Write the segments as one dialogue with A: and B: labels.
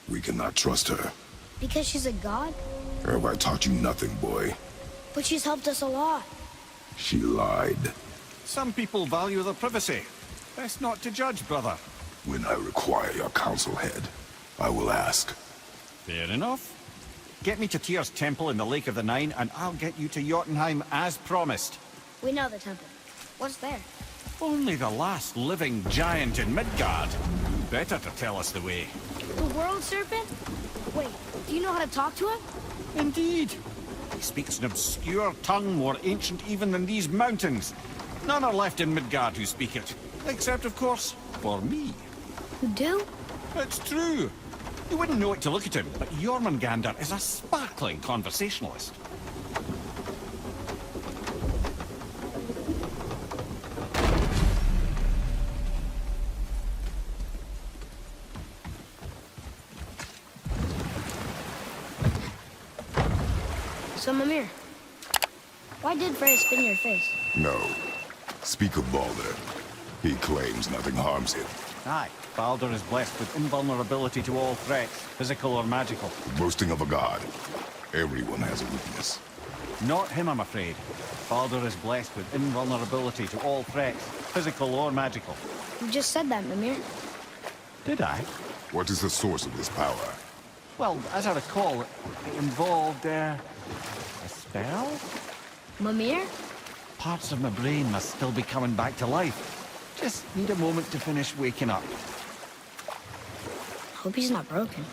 A: We cannot trust her.
B: Because she's a god?
A: Have I taught you nothing, boy?
B: But she's helped us a lot.
A: She lied.
C: Some people value their privacy. Best not to judge, brother.
A: When I require your council head, I will ask.
C: Fair enough. Get me to Tyr's temple in the Lake of the Nine, and I'll get you to Jotunheim as promised.
B: We know the temple. What's there?
C: Only the last living giant in Midgard. Better to tell us the way.
B: The world serpent? Wait, do you know how to talk to him?
C: Indeed. He speaks an obscure tongue more ancient even than these mountains. None are left in Midgard who speak it. Except, of course, for me.
B: You do?
C: It's true. You wouldn't know it to look at him, but Jormungandr is a sparkling conversationalist.
B: So, Mimir, why did Freya spin your face?
A: No. Speak of Baldur. He claims nothing harms him.
C: Aye, Baldur is blessed with invulnerability to all threats, physical or magical.
A: Boasting of a god. Everyone has a weakness.
C: Not him, I'm afraid. Baldur is blessed with invulnerability to all threats, physical or magical.
B: You just said that, Mimir.
C: Did I?
A: What is the source of this power?
C: Well, as I recall, it involved, a spell?
B: Mimir?
C: Parts of my brain must still be coming back to life. Just need a moment to finish waking up.
B: Hope he's not broken.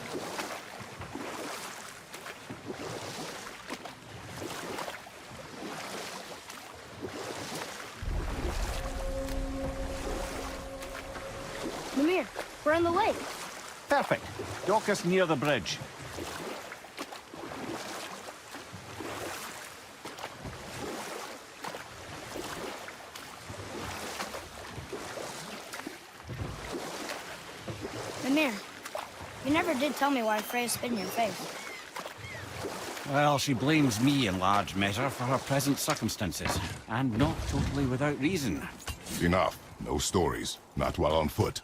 B: Mimir, we're in the lake.
C: Perfect. Dock us near the bridge.
B: Mimir, you never did tell me why Freya spit in your face.
C: Well, she blames me in large measure for her present circumstances, and not totally without reason.
A: Enough. No stories. Not while on foot.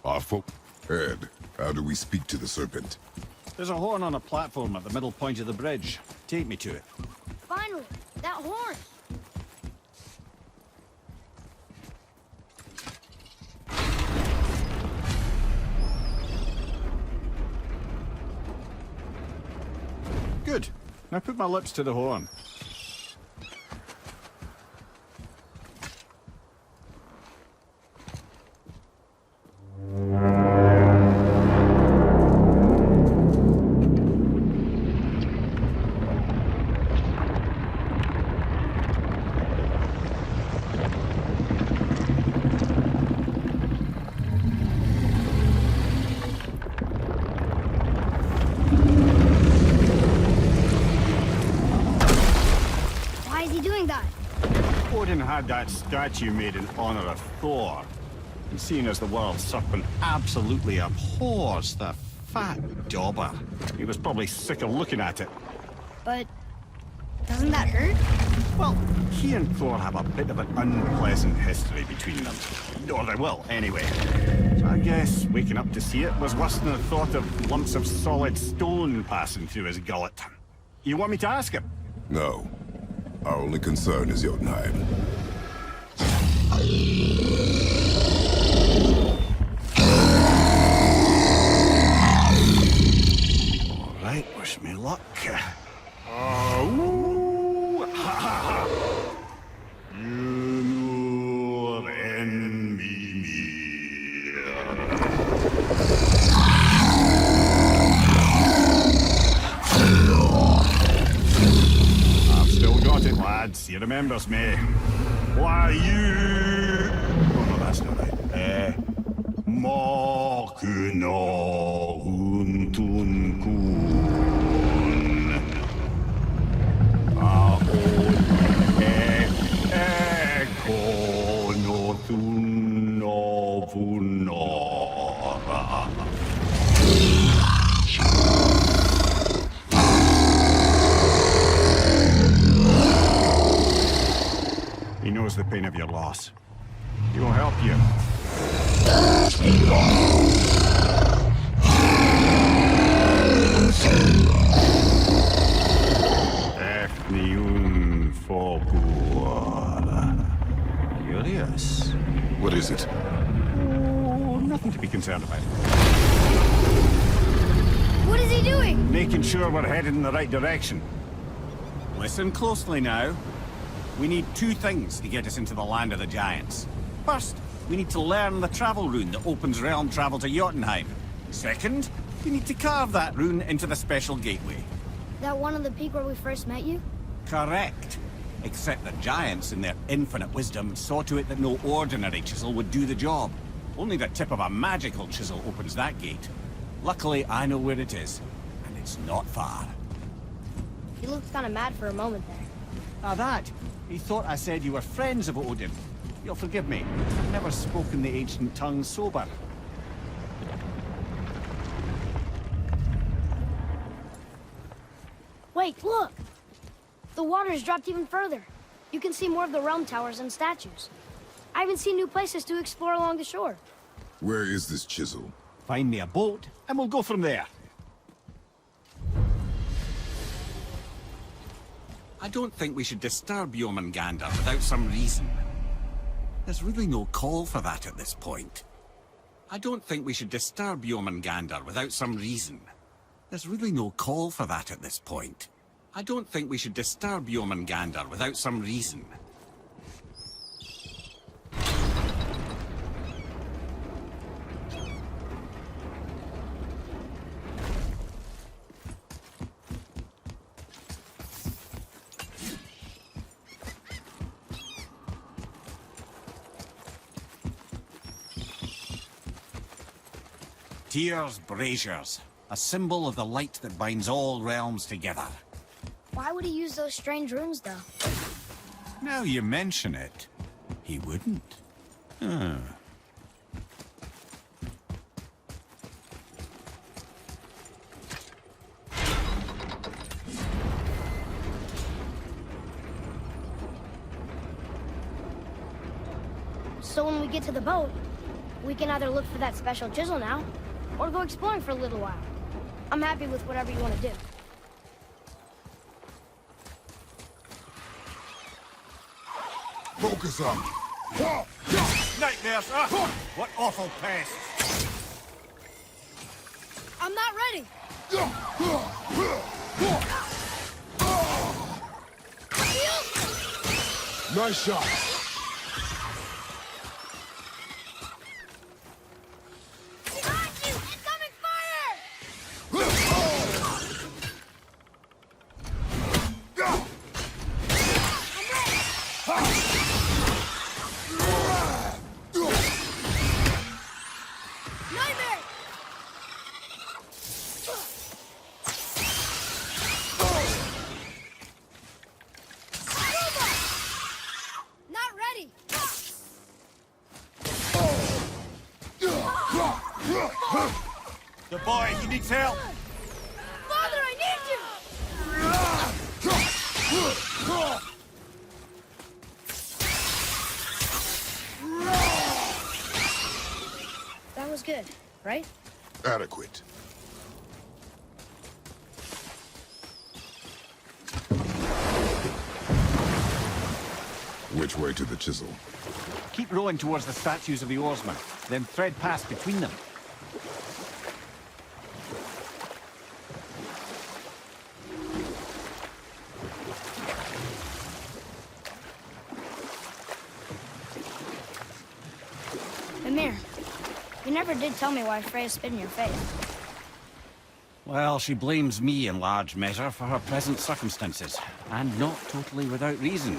A: Our folk... Ed, how do we speak to the serpent?
C: There's a horn on a platform at the middle point of the bridge. Take me to it.
B: Finally, that horn!
C: Good. Now put my lips to the horn. Had that statue made in honor of Thor. And seeing as the world serpent absolutely abhors the fat dauber, he was probably sick of looking at it.
B: But doesn't that hurt?
C: Well, he and Thor have a bit of an unpleasant history between them. Or they will, anyway. So I guess waking up to see it was worse than the thought of lumps of solid stone passing through his gullet. You want me to ask him?
A: No. Our only concern is Jotunheim.
C: All right, wish me luck. He remembers me. Why you... Oh no, that's not right. Makuna untun kun. Aon ekono tunavunara. He knows the pain of your loss. He will help you. concerned about.
B: What is he doing?
C: Making sure we're headed in the right direction. Listen closely now. We need two things to get us into the land of the giants. First, we need to learn the travel rune that opens realm travel to Jotunheim. Second, we need to carve that rune into the special gateway.
B: That one on the peak where we first met you?
C: Correct. Except the giants, in their infinite wisdom, saw to it that no ordinary chisel would do the job. Only the tip of a magical chisel opens that gate. Luckily, I know where it is, and it's not far.
B: He looked kind of mad for a moment there.
C: Ah, that. He thought I said you were friends of Odin. You'll forgive me. I've never spoken the ancient tongue sober.
B: Wait, look! The water's dropped even further. You can see more of the realm towers and statues. I even see new places to explore along the shore.
A: Where is this chisel?
C: Find me a boat, and we'll go from there. I don't think we should disturb Jormungandr without some reason. There's really no call for that at this point. I don't think we should disturb Jormungandr without some reason. There's really no call for that at this point. I don't think we should disturb Jormungandr without some reason. Tyr's braziers, a symbol of the light that binds all realms together.
B: Why would he use those strange runes, though?
C: Now you mention it, he wouldn't. Huh.
B: So when we get to the boat, we can either look for that special chisel now, or go exploring for a little while. I'm happy with whatever you want to do.
A: Focus on.
C: Nightmares! What awful pests!
B: I'm not ready!
A: Nice shot.
C: The boy, he needs help!
B: Father, I need you! That was good, right?
A: Adequate. Which way to the chisel?
C: Keep rowing towards the statues of the oarsmen, then thread past between them.
B: You never did tell me why Freya spit in your face.
C: Well, she blames me in large measure for her present circumstances, and not totally without reason.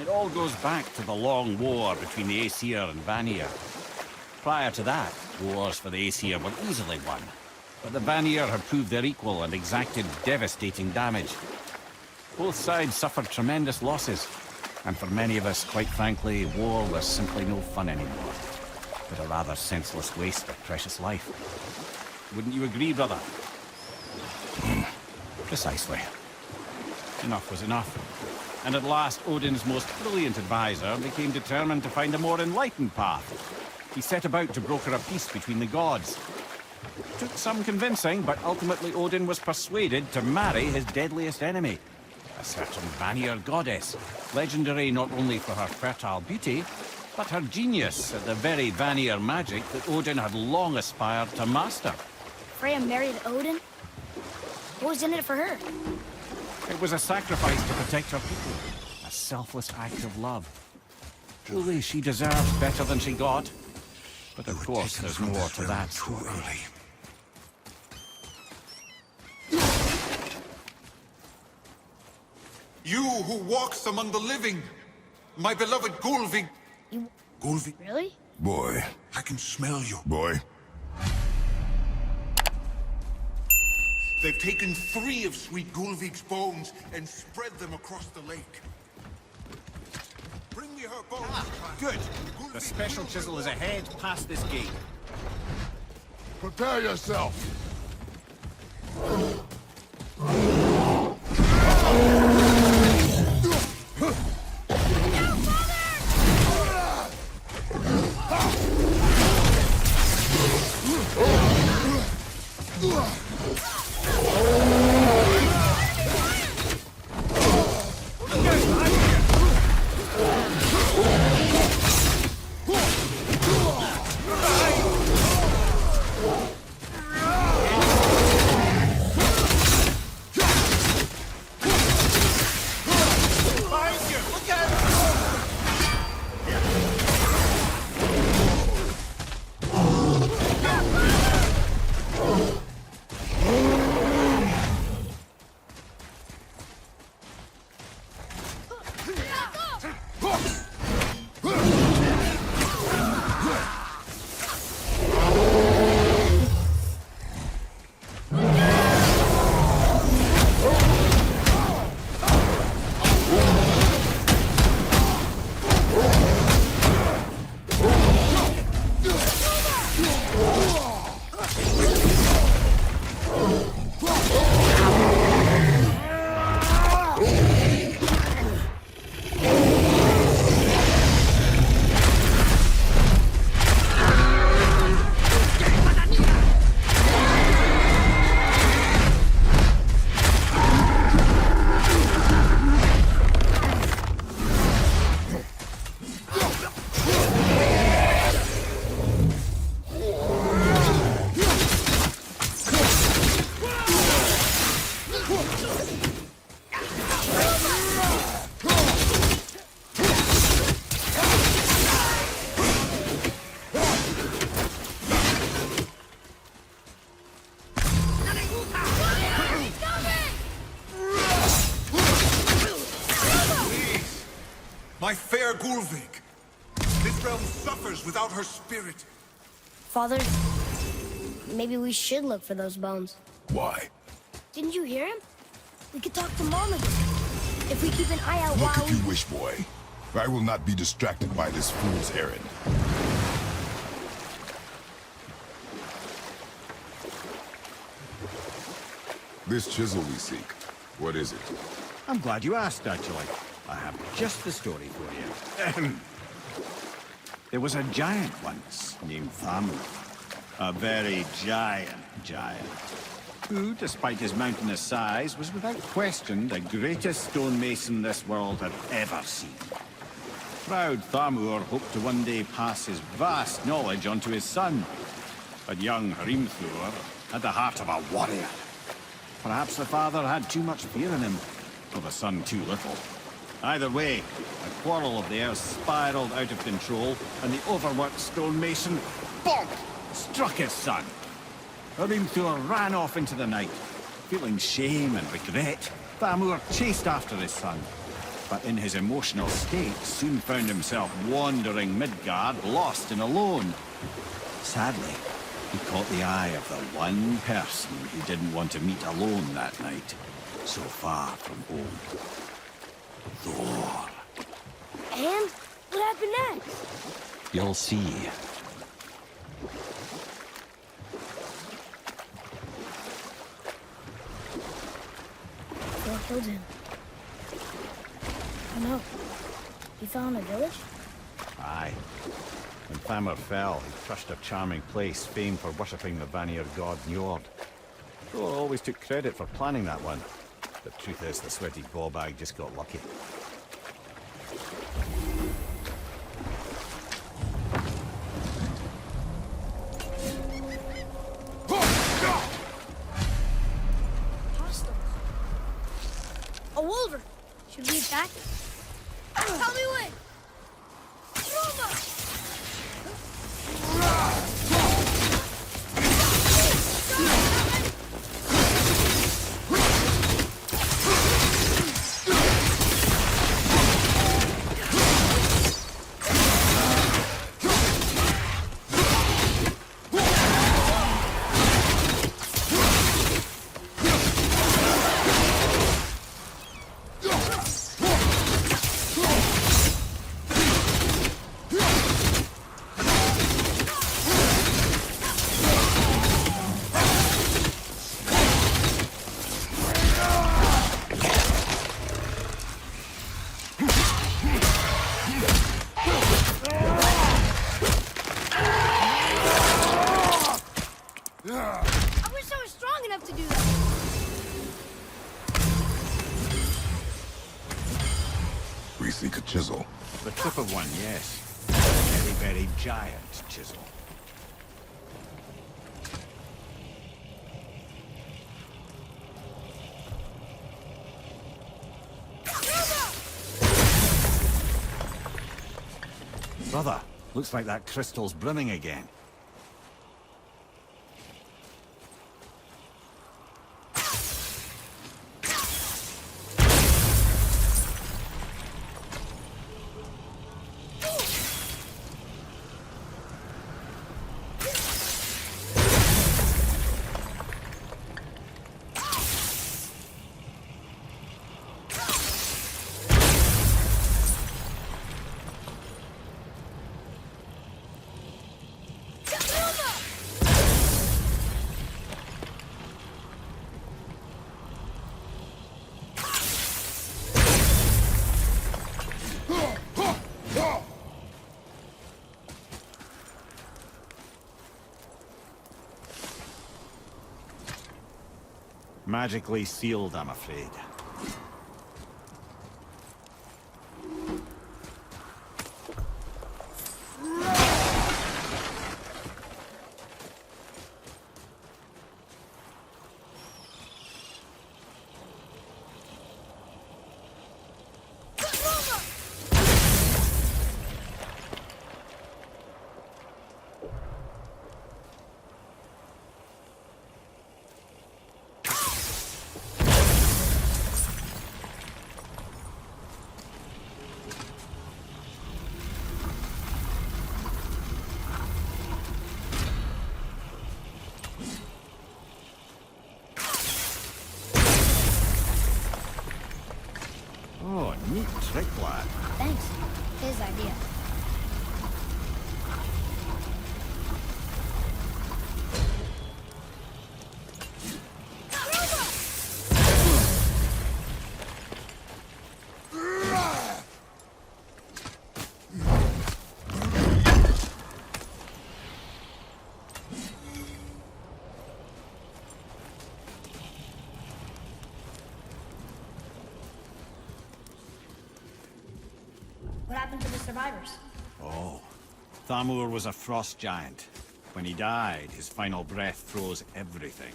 C: It all goes back to the long war between the Aesir and Vanir. Prior to that, wars for the Aesir were easily won, but the Vanir had proved their equal and exacted devastating damage. Both sides suffered tremendous losses, and for many of us, quite frankly, war was simply no fun anymore. But a rather senseless waste of precious life. Wouldn't you agree, brother? Precisely. Enough was enough. And at last, Odin's most brilliant advisor became determined to find a more enlightened path. He set about to broker a peace between the gods. It took some convincing, but ultimately Odin was persuaded to marry his deadliest enemy, a certain Vanir goddess, legendary not only for her fertile beauty,
D: but her genius at the very Vanir magic that Odin had long aspired to master.
B: Freya married Odin? What was in it for her?
D: It was a sacrifice to protect her people, a selfless act of love. Truly, she deserves better than she got. But of course, there's more to that story.
E: You who walks among the living, my beloved Gulvig. Gulvig?
B: Really?
A: Boy.
E: I can smell you.
A: Boy.
E: They've taken 3 of sweet Gulvig's bones and spread them across the lake. Bring me her bones.
D: Good. The special chisel is ahead past this gate.
A: Prepare yourself.
E: My fair Gulvig. This realm suffers without her spirit.
B: Father, maybe we should look for those bones.
A: Why?
B: Didn't you hear him? We could talk to Mom again. If we keep an eye out
A: Look
B: while
A: if you wish, boy. I will not be distracted by this fool's errand. This chisel we seek, what is it?
C: I'm glad you asked, actually. I have just the story for you. There was a giant once named Thamur. A very giant, who, despite his mountainous size, was without question the greatest stonemason this world had ever seen. Proud Thamur hoped to one day pass his vast knowledge on to his son. But young Hrimthur had the heart of a warrior. Perhaps the father had too much fear in him, or the son too little. Either way, a quarrel of theirs spiraled out of control, and the overworked stonemason, bonk, struck his son. Hrimthur ran off into the night. Feeling shame and regret, Thamur chased after his son, but in his emotional state soon found himself wandering Midgard, lost and alone. Sadly, he caught the eye of the one person he didn't want to meet alone that night, so far from home. Thor.
B: And what happened next?
D: You'll see.
B: Thor killed him. Oh no. He fell in a village?
D: Aye. When Thamur fell, he crushed a charming place famed for worshipping the Vanir god Njord. Thor always took credit for planning that one. The truth is, the sweaty ball bag just got lucky.
B: Over. Should we attack? Tell me when. Roma!
A: Seek a chisel.
D: The tip of one, yes. A very, very giant chisel. Brother, looks like that crystal's brimming again. Magically sealed, I'm afraid. Oh, neat trick, lad.
B: Thanks. His idea. What happened to the survivors?
D: Oh, Thamur was a frost giant. When he died, his final breath froze everything.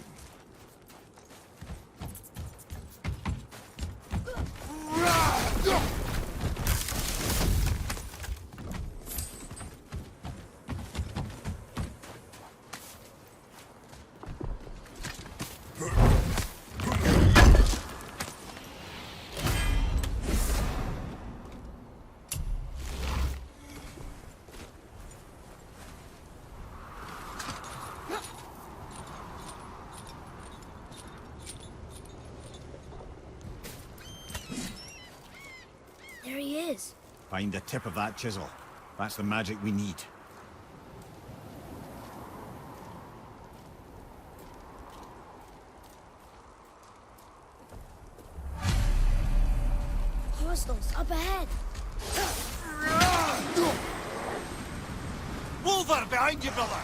B: There he is.
D: Find the tip of that chisel. That's the magic we need.
B: Hostiles up ahead.
D: Wolver, behind you, brother!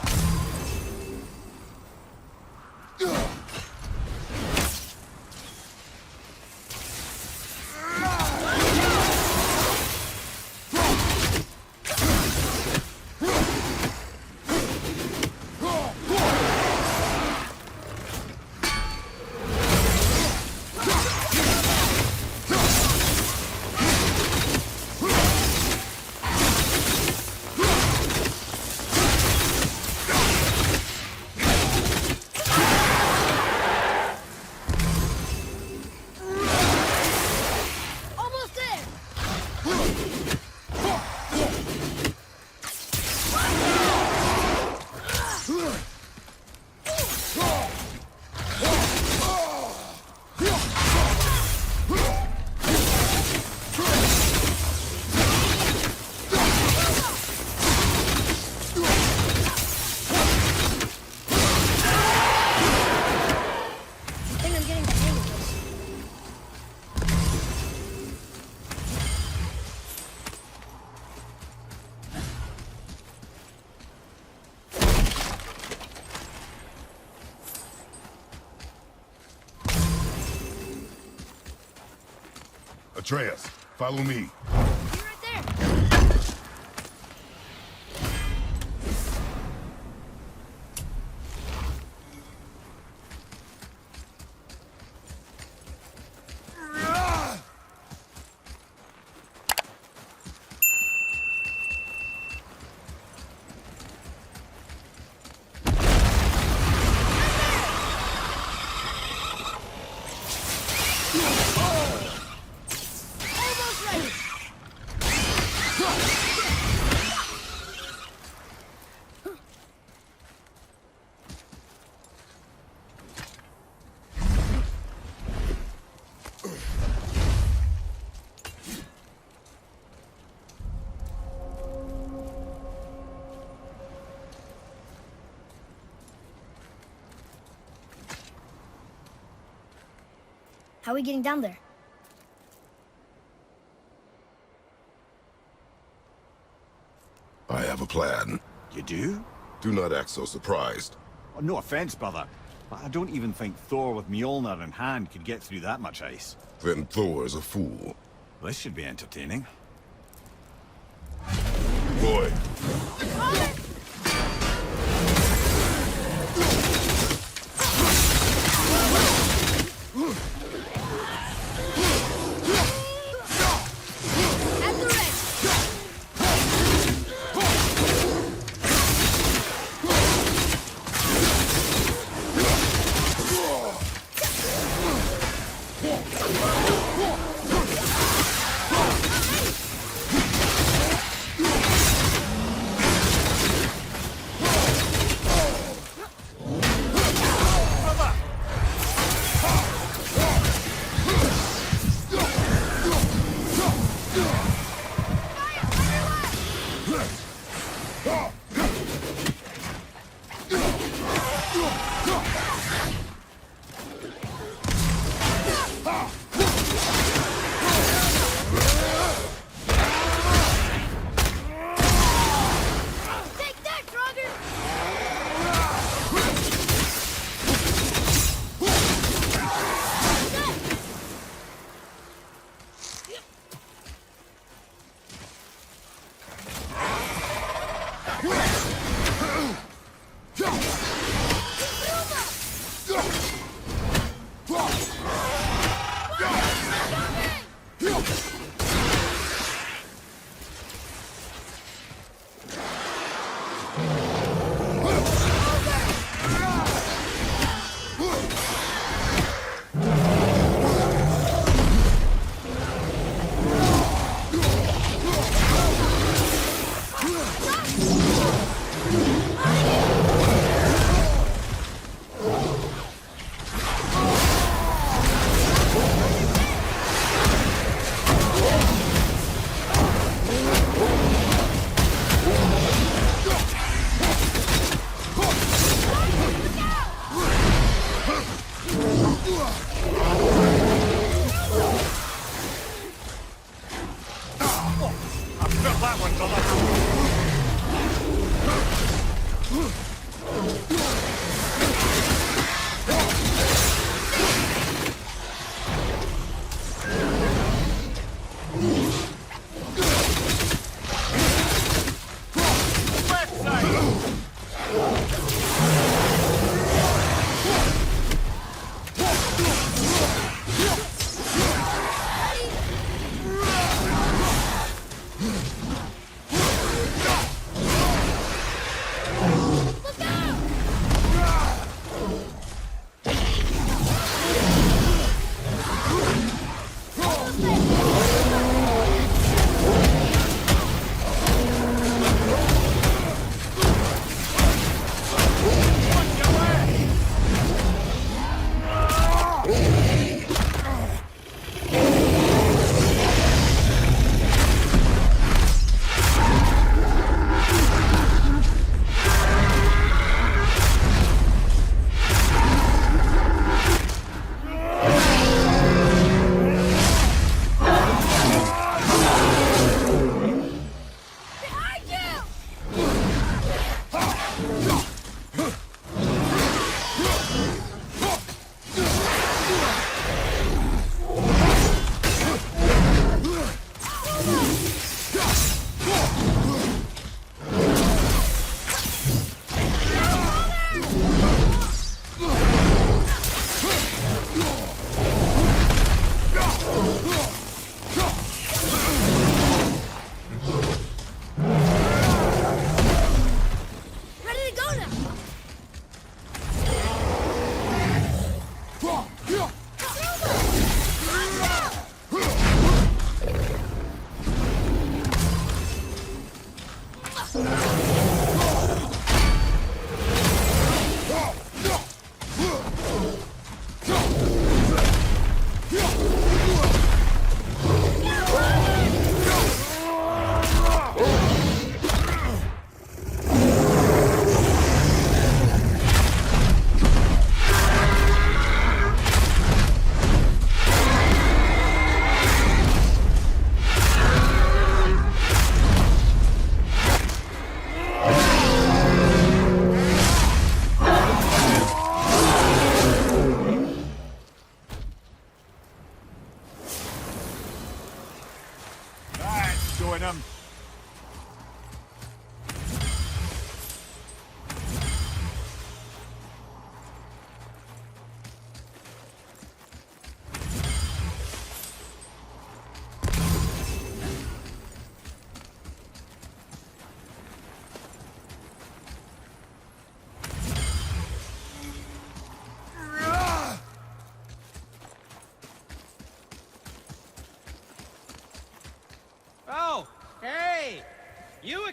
A: Atreus, follow me.
B: You're right there. Almost ready. How are we getting down there?
A: I have a plan.
C: You do?
A: Do not act so surprised.
C: Oh, no offense, brother, but I don't even think Thor with Mjolnir in hand could get through that much ice.
A: Then Thor is a fool.
C: This should be entertaining.
A: Boy,
B: At the ready.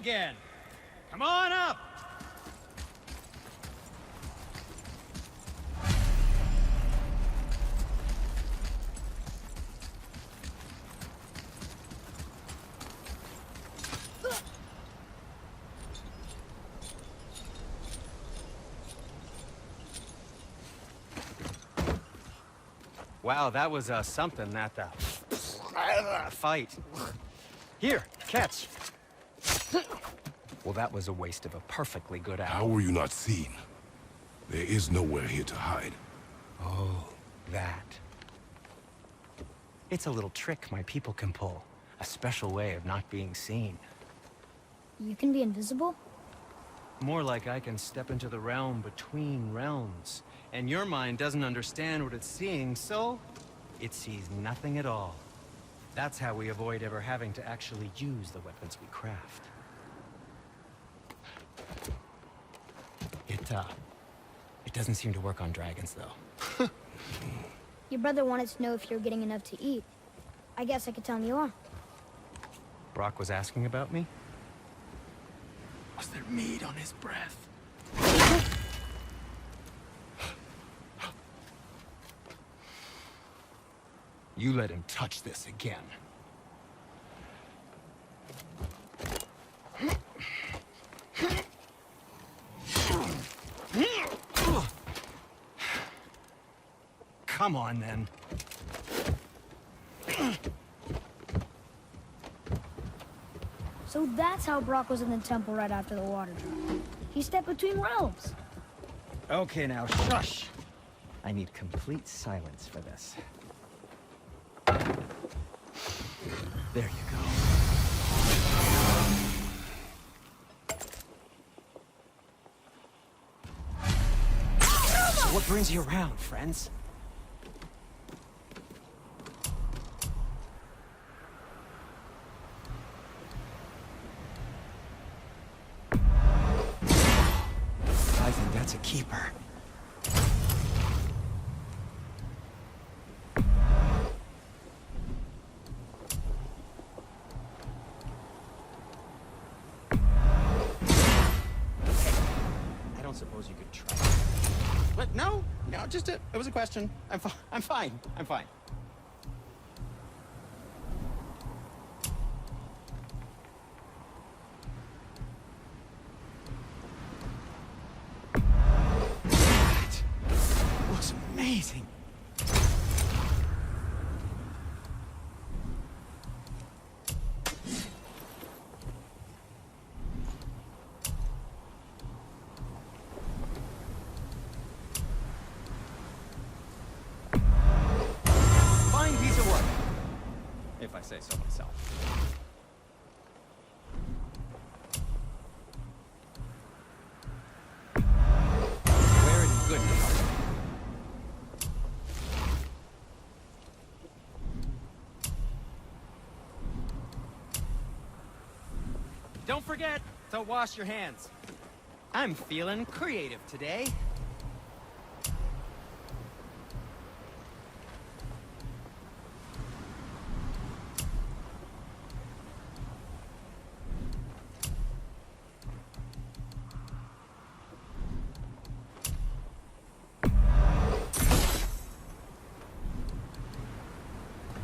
F: again. Come on up. Wow, that was something, that fight. Here, catch. Well, that was a waste of a perfectly good hour.
A: How were you not seen? There is nowhere here to hide.
F: Oh, that. It's a little trick my people can pull. A special way of not being seen.
B: You can be invisible?
F: More like I can step into the realm between realms. And your mind doesn't understand what it's seeing, so it sees nothing at all. That's how we avoid ever having to actually use the weapons we craft. It doesn't seem to work on dragons, though.
B: Your brother wanted to know if you're getting enough to eat. I guess I could tell him you are.
F: Brock was asking about me? Was there meat on his breath? You let him touch this again. Come on, then.
B: So that's how Brock was in the temple right after the water drop. He stepped between realms.
F: Okay, now, shush. I need complete silence for this. There you go. So what brings you around, friends? I think that's a keeper. Suppose you could try. What? No, just it was a question. I'm fine. That looks amazing. If I say so myself. Wear it in good part. Don't forget to wash your hands. I'm feeling creative today.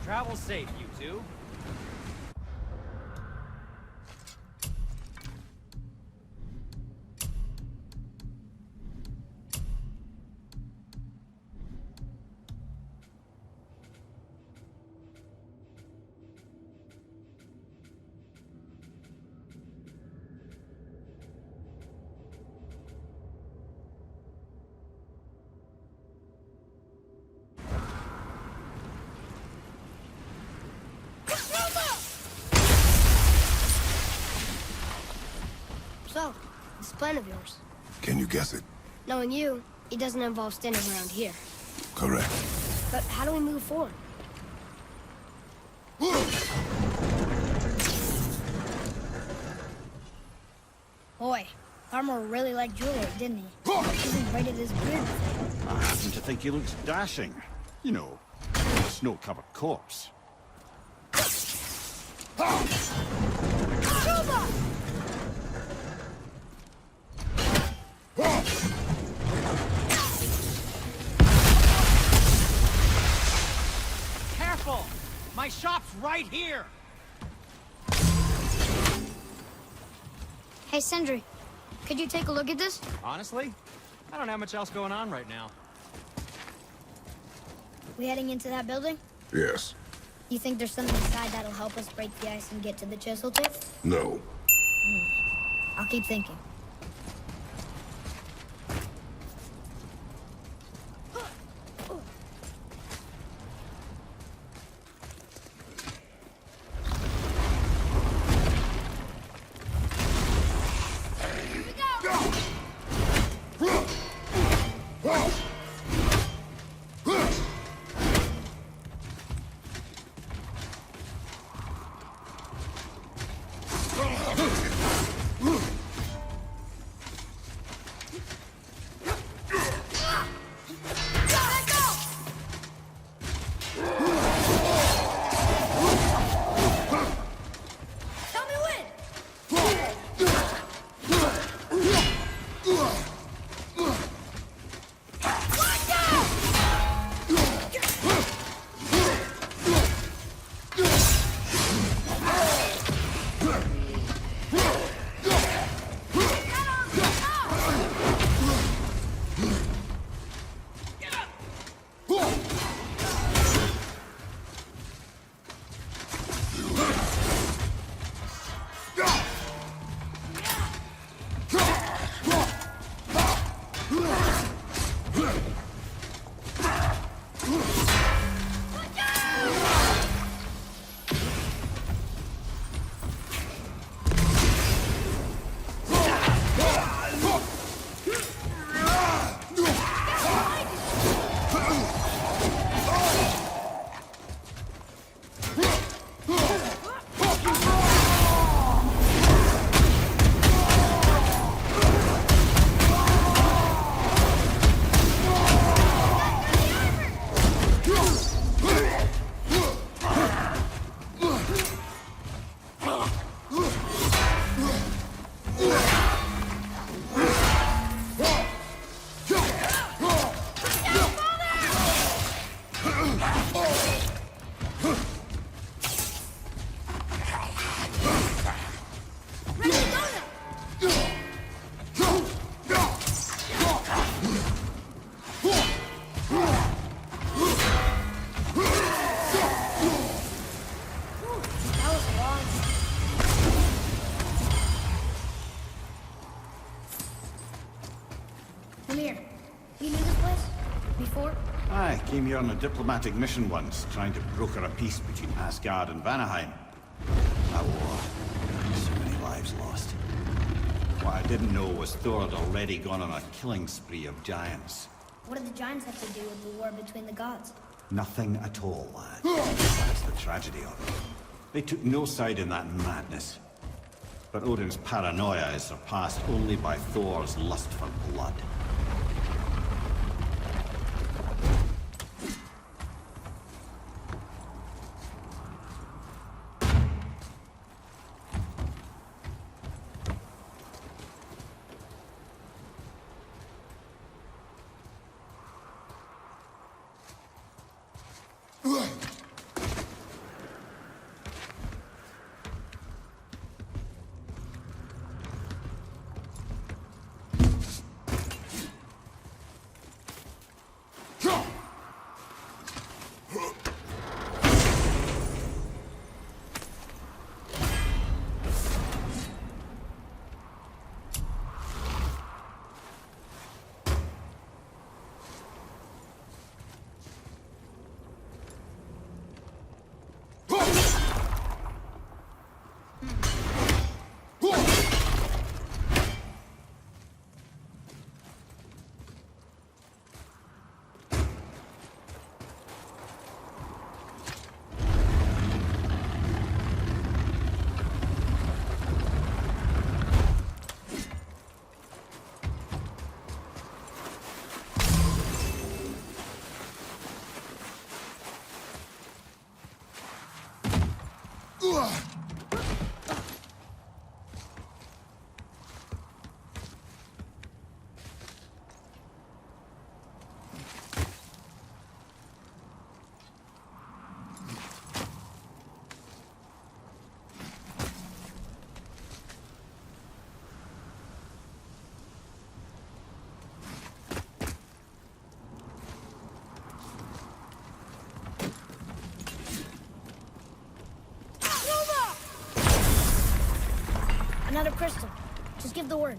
F: Travel safe, you two.
B: So, this plan of yours.
A: Can you guess it?
B: Knowing you, it doesn't involve standing around here.
A: Correct.
B: But how do we move forward? Boy, Farmer really liked Juliet, didn't he? He invited his beard.
C: I happen to think he looks dashing. You know, a snow-covered corpse.
F: My shop's right here!
B: Hey, Sindri, could you take a look at this?
F: Honestly, I don't have much else going on right now.
B: We heading into that building?
A: Yes.
B: You think there's something inside that'll help us break the ice and get to the chisel tip?
A: No.
B: I'll keep thinking.
D: I came here on a diplomatic mission once, trying to broker a peace between Asgard and Vanaheim. That war. So many lives lost. What I didn't know was Thor had already gone on a killing spree of giants.
B: What did the giants have to do with the war between the gods?
D: Nothing at all, lad. That's the tragedy of it. They took no side in that madness. But Odin's paranoia is surpassed only by Thor's lust for blood.
B: a crystal. Just give the word.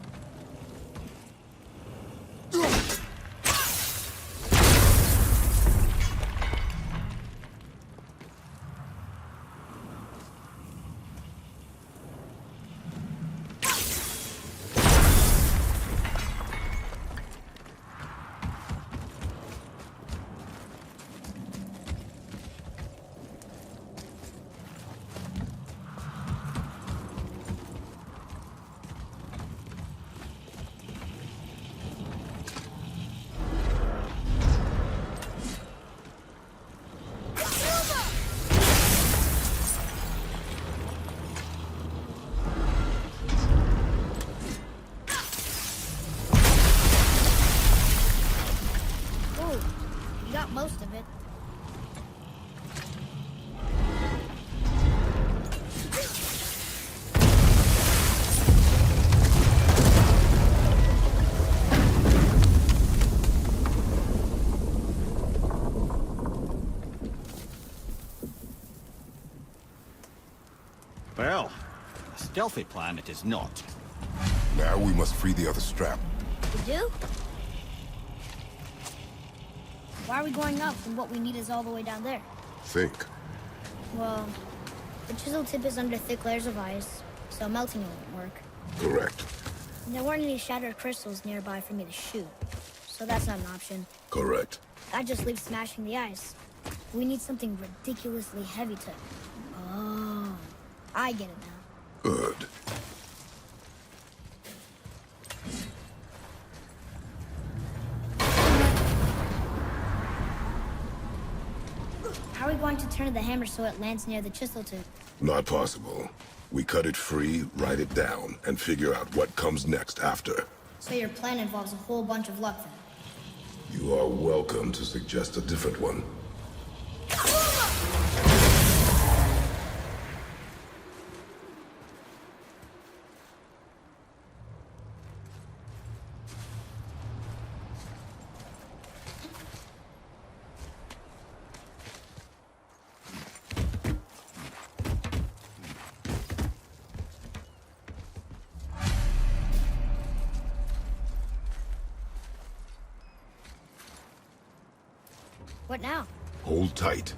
B: Most of it.
C: Well, a stealthy plan it is not.
A: Now we must free the other strap.
B: We do? Why are we going up when what we need is all the way down there?
A: Think.
B: Well, the chisel tip is under thick layers of ice, so melting it won't work.
A: Correct.
B: And there weren't any shattered crystals nearby for me to shoot, so that's not an option.
A: Correct.
B: That just leaves smashing the ice. We need something ridiculously heavy to... Oh, I get it now.
A: Good.
B: How are we going to turn the hammer so it lands near the chisel tip?
A: Not possible. We cut it free, write it down, and figure out what comes next after.
B: So your plan involves a whole bunch of luck then?
A: You are welcome to suggest a different one.
B: What now?
A: Hold tight.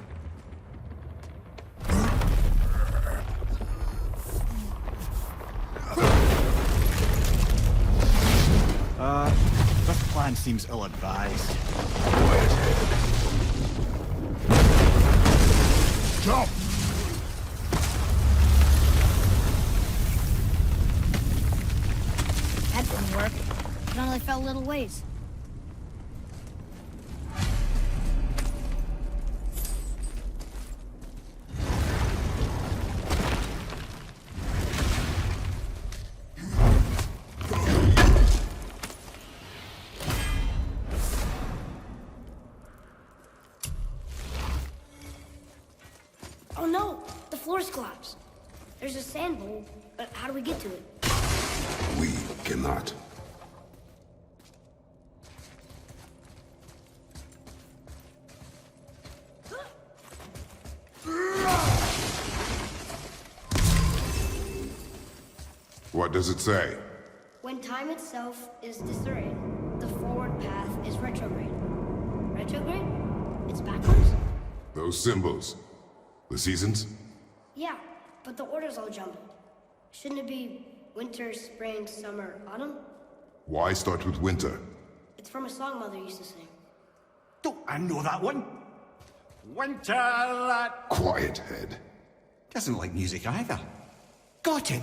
C: This plan seems ill-advised.
A: Quiet head. Jump!
B: That didn't work. It only fell a little ways. Oh no! The floor's collapsed. There's a sand bowl, but how do we get to it?
A: We cannot. What does it say?
B: When time itself is disarrayed, the forward path is retrograde. Retrograde? It's backwards?
A: Those symbols. The seasons?
B: Yeah, but the order's all jumbled. Shouldn't it be winter, spring, summer, autumn?
A: Why start with winter?
B: It's from a song Mother used to sing.
C: Don't I know that one? Winter that
A: Quiet head.
C: doesn't like music either. Got it.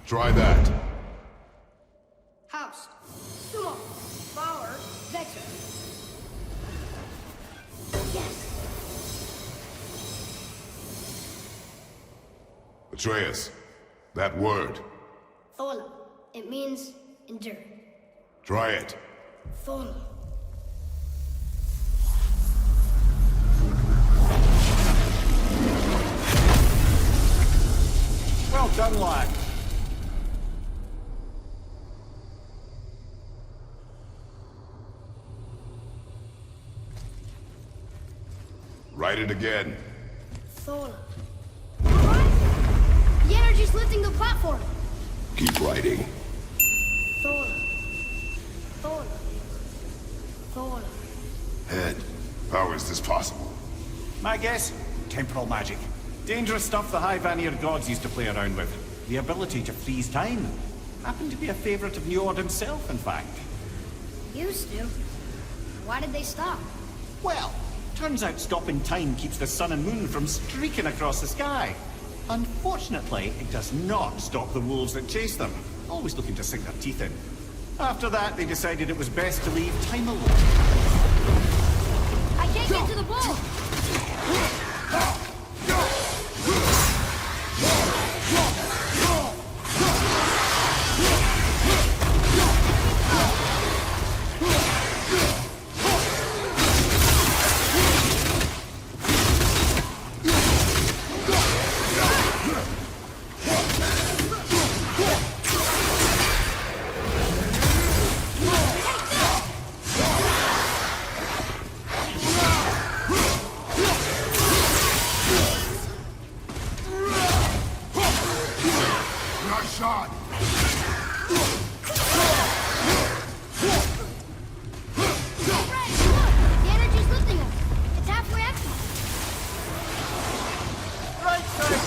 A: Try that.
B: House, sumo, flower, vector. Yes!
A: Atreus, that word.
B: Thola. It means endure.
A: Try it.
B: Thor.
C: Well done, lad.
A: Write it again.
B: Thor. The energy's lifting the platform.
A: Keep writing.
B: Thor. Thor. Thor.
A: Head. How is this possible?
C: My guess? Temporal magic. Dangerous stuff the High Vanir gods used to play around with. The ability to freeze time. Happened to be a favorite of Njord himself, in fact.
B: Used to. Why did they stop?
C: Well, turns out stopping time keeps the sun and moon from streaking across the sky. Unfortunately, it does not stop the wolves that chase them, always looking to sink their teeth in. After that, they decided it was best to leave time alone.
B: I can't get to the ball!
A: Shot!
B: The energy's lifting us. It's halfway active.
C: Right side,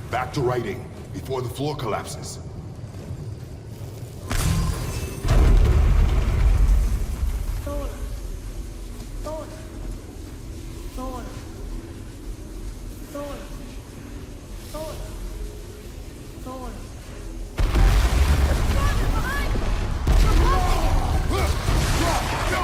A: Back to writing, before the floor collapses.
B: Thor. Thor. Thor. Thor. Thor. Thor. Behind! We're blocking it!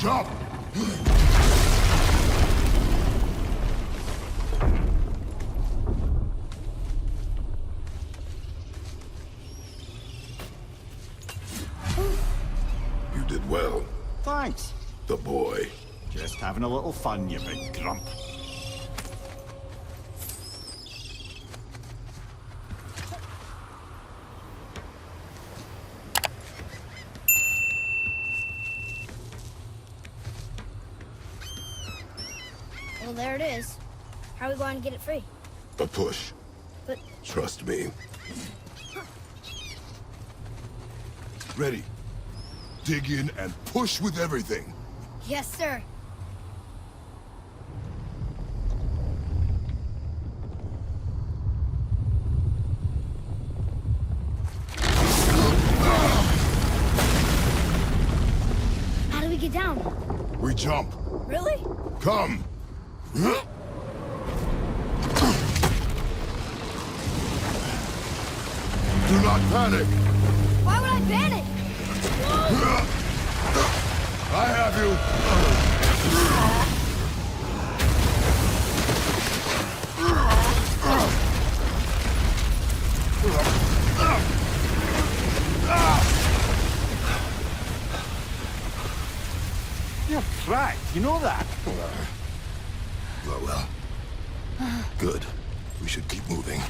A: Jump! You did well.
C: Thanks.
A: The boy.
C: Just having a little fun, you big grump.
B: Well, there it is. How are we going to get it free?
A: A push.
B: But
A: Trust me. Ready. Dig in and push with everything.
B: yes, sir. How do we get down?
A: We jump.
B: Really?
A: Come. Do not panic.
B: Why would I panic?
A: I have you.
C: You're cracked, you know that?
A: Well. Good. We should keep moving.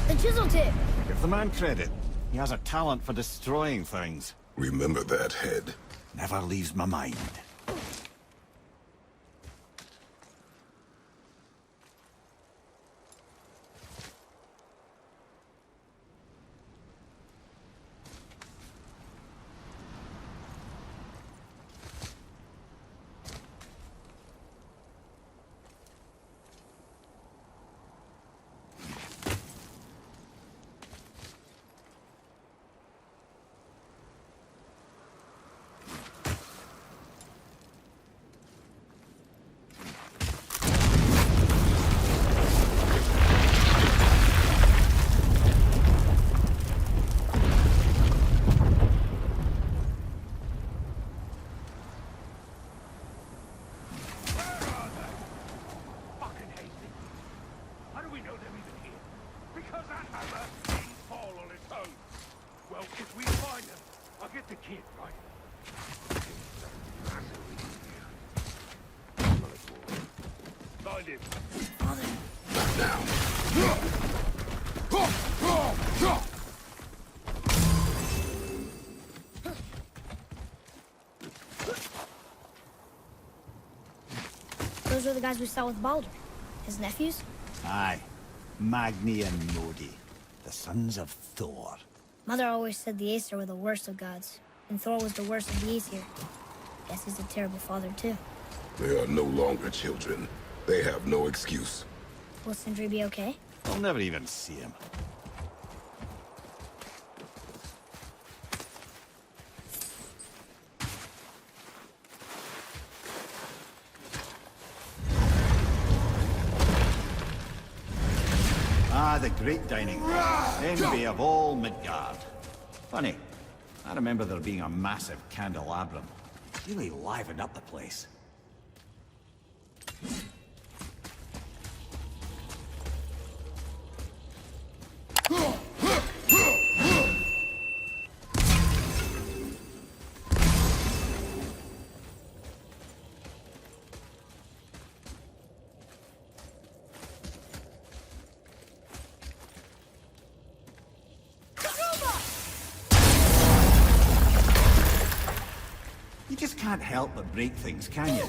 B: The chisel tip.
C: Give the man credit. He has a talent for destroying things.
A: Remember that head.
C: Never leaves my mind.
B: Those are the guys we saw with Baldur. His nephews?
C: Aye. Magni and Modi, the sons of Thor.
B: Mother always said the Aesir were the worst of gods, and Thor was the worst of the Aesir. Guess he's a terrible father, too.
A: They are no longer children. They have no excuse.
B: Will Sindri be okay?
D: I'll never even see him. Ah, the great dining hall. Envy of all Midgard. Funny, I remember there being a massive candelabrum. Really livened up the place. You just can't help but break things, can you?